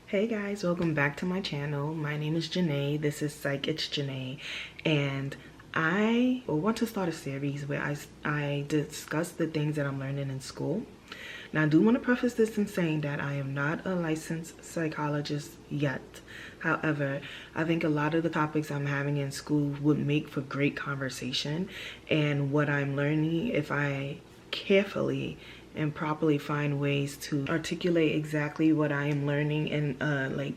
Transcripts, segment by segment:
Hey guys, welcome back to my channel. My name is Janae. This is Psych It's Janae, and I want to start a series where I discuss the things that I'm learning in school. Now, I do want to preface this in saying that I am not a licensed psychologist yet. However, I think a lot of the topics I'm having in school would make for great conversation, and what I'm learning, if I carefully and properly find ways to articulate exactly what I am learning in a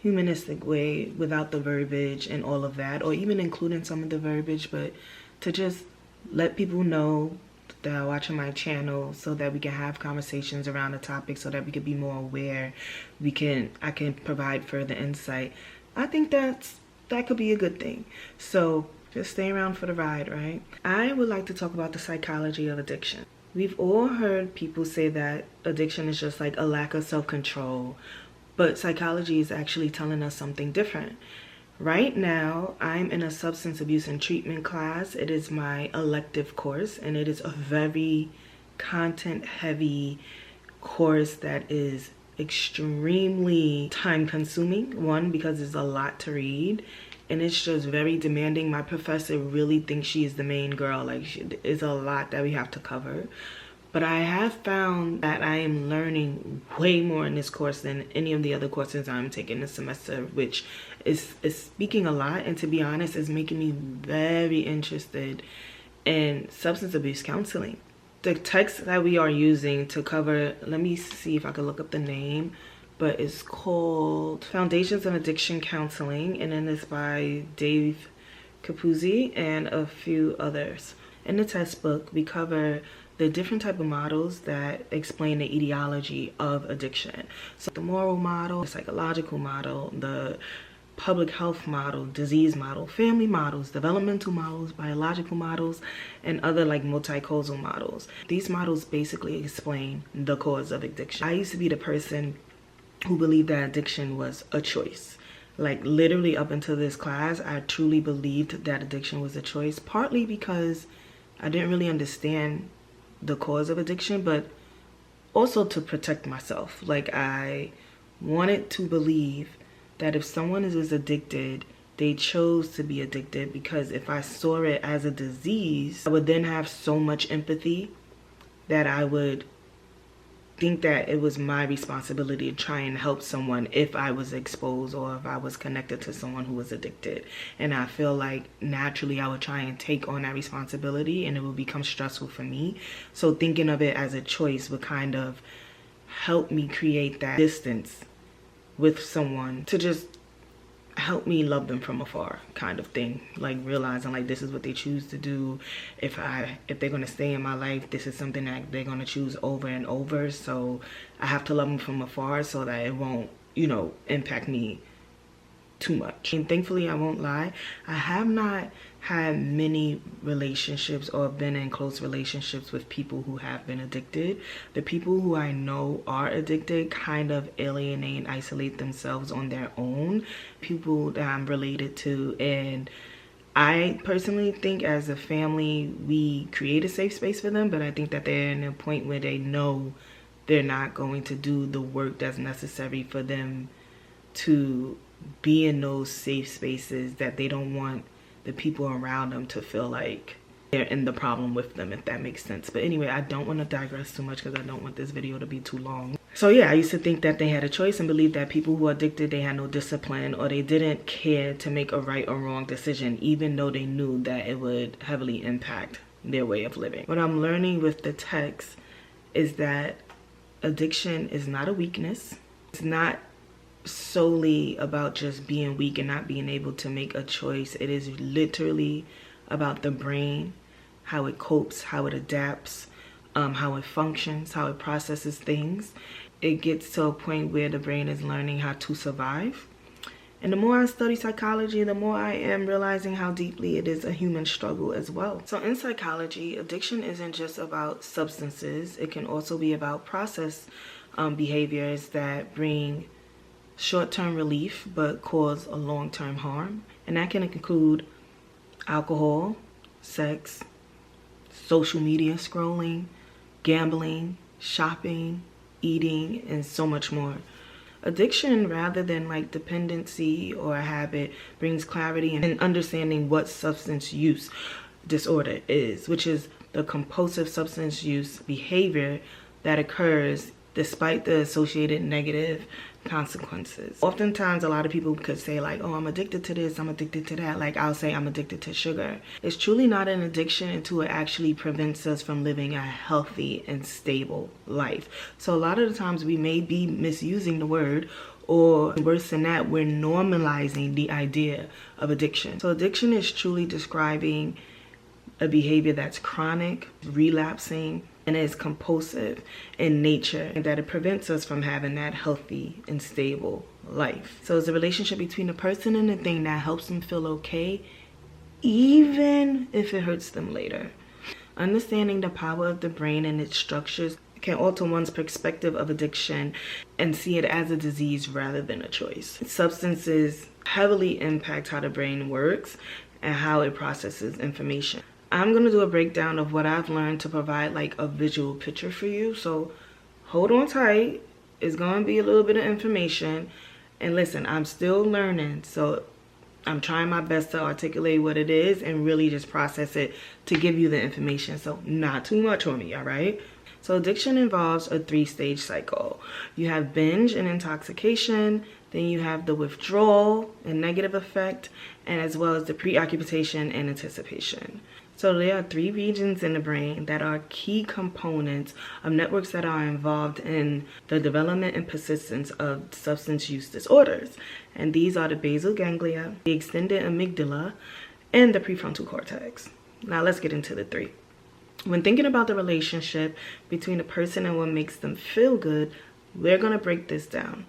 humanistic way without the verbiage and all of that, or even including some of the verbiage, but to just let people know that are watching my channel so that we can have conversations around the topic, so that we could be more aware. I can provide further insight. I think that could be a good thing. So just stay around for the ride, right? I would like to talk about the psychology of addiction. We've all heard people say that addiction is just like a lack of self-control, but psychology is actually telling us something different. Right now, I'm in a substance abuse and treatment class. It is my elective course, and it is a very content-heavy course that is extremely time-consuming. One, because there's a lot to read, and it's just very demanding. My professor really thinks she is the main girl. Like, it's a lot that we have to cover. But I have found that I am learning way more in this course than any of the other courses I'm taking this semester, which is speaking a lot, and to be honest, is making me very interested in substance abuse counseling. The text that we are using to cover, let me see if I can look up the name, but it's called Foundations of Addiction Counseling, and then it's by Dave Capuzzi and a few others. In the textbook, we cover the different type of models that explain the etiology of addiction. So the moral model, the psychological model, the public health model, disease model, family models, developmental models, biological models, and other like multi-causal models. These models basically explain the cause of addiction. I used to be the person who believed that addiction was a choice. Like, literally up until this class, I truly believed that addiction was a choice, partly because I didn't really understand the cause of addiction, but also to protect myself. Like, I wanted to believe that if someone is addicted, they chose to be addicted, because if I saw it as a disease, I would then have so much empathy that I would think that it was my responsibility to try and help someone if I was exposed or if I was connected to someone who was addicted. And I feel like naturally I would try and take on that responsibility, and it would become stressful for me. So thinking of it as a choice would kind of help me create that distance with someone, to just help me love them from afar, kind of thing. Like, realizing like this is what they choose to do. If they're gonna stay in my life, this is something that they're gonna choose over and over, so I have to love them from afar so that it won't, impact me too much. And thankfully, I won't lie, I have not had many relationships or been in close relationships with people who have been addicted. The people who I know are addicted kind of alienate and isolate themselves on their own, people that I'm related to. And I personally think as a family, we create a safe space for them, but I think that they're in a point where they know they're not going to do the work that's necessary for them to be in those safe spaces, that they don't want the people around them to feel like they're in the problem with them, if that makes sense. But anyway, I don't want to digress too much because I don't want this video to be too long. So yeah, I used to think that they had a choice and believe that people who are addicted, they had no discipline, or they didn't care to make a right or wrong decision, even though they knew that it would heavily impact their way of living. What I'm learning with the text is that addiction is not a weakness. It's not solely about just being weak and not being able to make a choice. It is literally about the brain, how it copes, how it adapts, how it functions, how it processes things. It gets to a point where the brain is learning how to survive. And the more I study psychology, the more I am realizing how deeply it is a human struggle as well. So in psychology, addiction isn't just about substances. It can also be about process behaviors that bring short-term relief but cause a long-term harm. And that can include alcohol, sex, social media scrolling, gambling, shopping, eating, and so much more. Addiction, rather than like dependency or a habit, brings clarity and understanding what substance use disorder is, which is the compulsive substance use behavior that occurs despite the associated negative consequences. Oftentimes, a lot of people could say like, oh, I'm addicted to this, I'm addicted to that. Like I'll say I'm addicted to sugar. It's truly not an addiction until it actually prevents us from living a healthy and stable life. So a lot of the times we may be misusing the word, or worse than that, we're normalizing the idea of addiction. So addiction is truly describing a behavior that's chronic, relapsing, and is compulsive in nature, and that it prevents us from having that healthy and stable life. So it's a relationship between the person and the thing that helps them feel okay, even if it hurts them later. Understanding the power of the brain and its structures can alter one's perspective of addiction and see it as a disease rather than a choice. Substances heavily impact how the brain works and how it processes information. I'm going to do a breakdown of what I've learned to provide like a visual picture for you. So hold on tight. It's going to be a little bit of information. And listen, I'm still learning. So I'm trying my best to articulate what it is and really just process it to give you the information. So not too much on me, all right? So addiction involves a 3-stage cycle. You have binge and intoxication, then you have the withdrawal and negative effect, and as well as the preoccupation and anticipation. So there are 3 regions in the brain that are key components of networks that are involved in the development and persistence of substance use disorders. And these are the basal ganglia, the extended amygdala, and the prefrontal cortex. Now let's get into the 3. When thinking about the relationship between a person and what makes them feel good, we're going to break this down.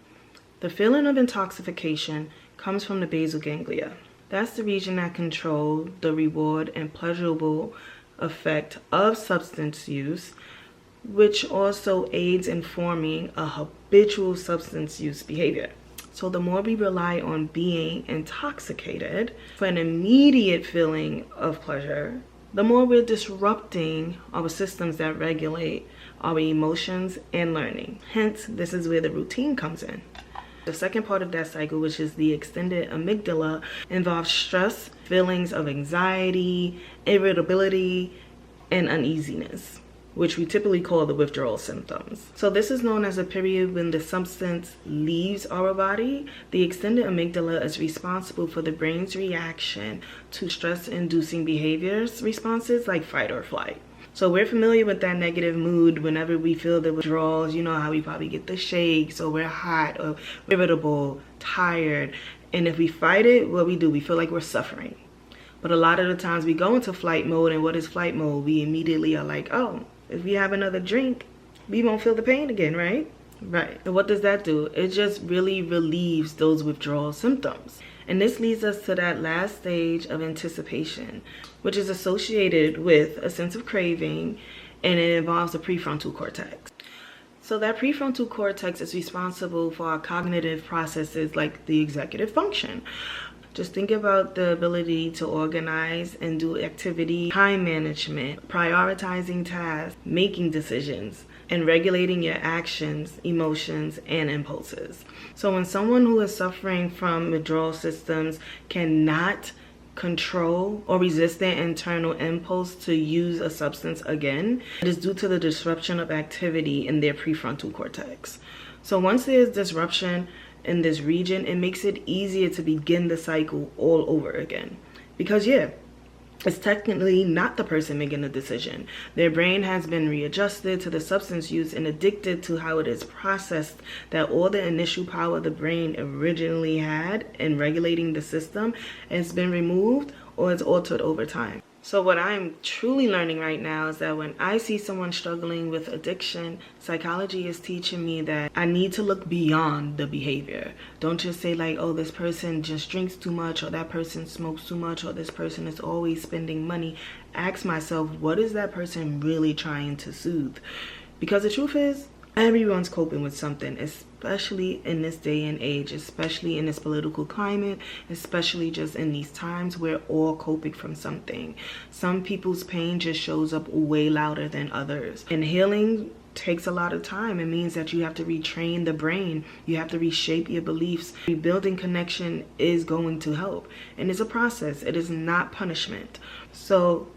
The feeling of intoxication comes from the basal ganglia. That's the region that controls the reward and pleasurable effect of substance use, which also aids in forming a habitual substance use behavior. So the more we rely on being intoxicated for an immediate feeling of pleasure, the more we're disrupting our systems that regulate our emotions and learning. Hence, this is where the routine comes in. The second part of that cycle, which is the extended amygdala, involves stress, feelings of anxiety, irritability, and uneasiness, which we typically call the withdrawal symptoms. So this is known as a period when the substance leaves our body. The extended amygdala is responsible for the brain's reaction to stress-inducing behaviors responses like fight or flight. So we're familiar with that negative mood whenever we feel the withdrawals. You know how we probably get the shakes, or we're hot, or irritable, tired. And if we fight it, what we do, we feel like we're suffering. But a lot of the times we go into flight mode, and what is flight mode? We immediately are like, oh, if we have another drink, we won't feel the pain again, right? Right. And what does that do? It just really relieves those withdrawal symptoms. And this leads us to that last stage of anticipation, which is associated with a sense of craving, and it involves the prefrontal cortex. So that prefrontal cortex is responsible for our cognitive processes like the executive function. Just think about the ability to organize and do activity, time management, prioritizing tasks, making decisions, and regulating your actions, emotions, and impulses. So when someone who is suffering from withdrawal systems cannot control or resist their internal impulse to use a substance again, it is due to the disruption of activity in their prefrontal cortex. So once there's disruption in this region, it makes it easier to begin the cycle all over again. Because it's technically not the person making the decision. Their brain has been readjusted to the substance use and addicted to how it is processed, that all the initial power the brain originally had in regulating the system has been removed or is altered over time. So what I'm truly learning right now is that when I see someone struggling with addiction, psychology is teaching me that I need to look beyond the behavior. Don't just say like, oh, this person just drinks too much, or that person smokes too much, or this person is always spending money. Ask myself, what is that person really trying to soothe? Because the truth is, everyone's coping with something, especially in this day and age, especially in this political climate, especially just in these times. We're all coping from something. Some people's pain just shows up way louder than others. And healing takes a lot of time. It means that you have to retrain the brain. You have to reshape your beliefs. Rebuilding connection is going to help. And it's a process. It is not punishment. So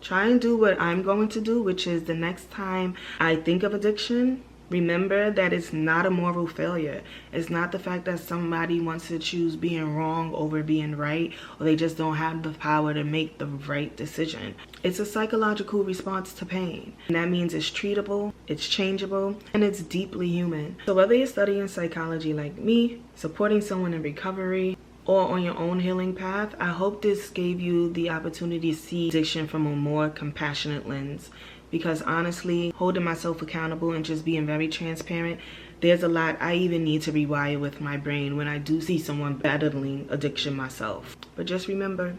try and do what I'm going to do, which is the next time I think of addiction, remember that it's not a moral failure. It's not the fact that somebody wants to choose being wrong over being right, or they just don't have the power to make the right decision. It's a psychological response to pain. And that means it's treatable, it's changeable, and it's deeply human. So whether you're studying psychology like me, supporting someone in recovery, or on your own healing path, I hope this gave you the opportunity to see addiction from a more compassionate lens. Because honestly, holding myself accountable and just being very transparent, there's a lot I even need to rewire with my brain when I do see someone battling addiction myself. But just remember,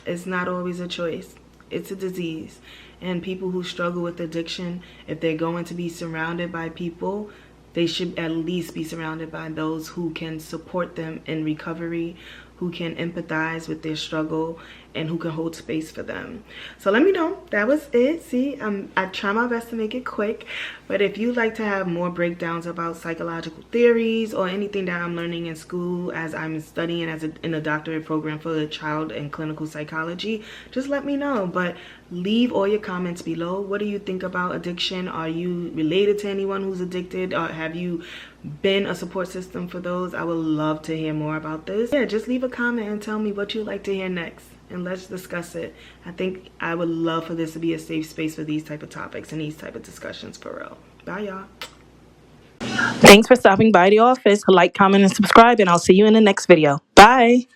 it's not always a choice. It's a disease. And people who struggle with addiction, if they're going to be surrounded by people, they should at least be surrounded by those who can support them in recovery, who can empathize with their struggle, and who can hold space for them. So let me know. That was it. See, I try my best to make it quick, but if you'd like to have more breakdowns about psychological theories or anything that I'm learning in school as I'm studying in a doctorate program for child and clinical psychology, just let me know. But leave all your comments below. What do you think about addiction? Are you related to anyone who's addicted, or have you been a support system for those? I would love to hear more about this. Yeah, just leave a comment and tell me what you'd like to hear next, and let's discuss it. I think I would love for this to be a safe space for these type of topics and these type of discussions for real. Bye, y'all. Thanks for stopping by the office. Like, comment, and subscribe, and I'll see you in the next video. Bye.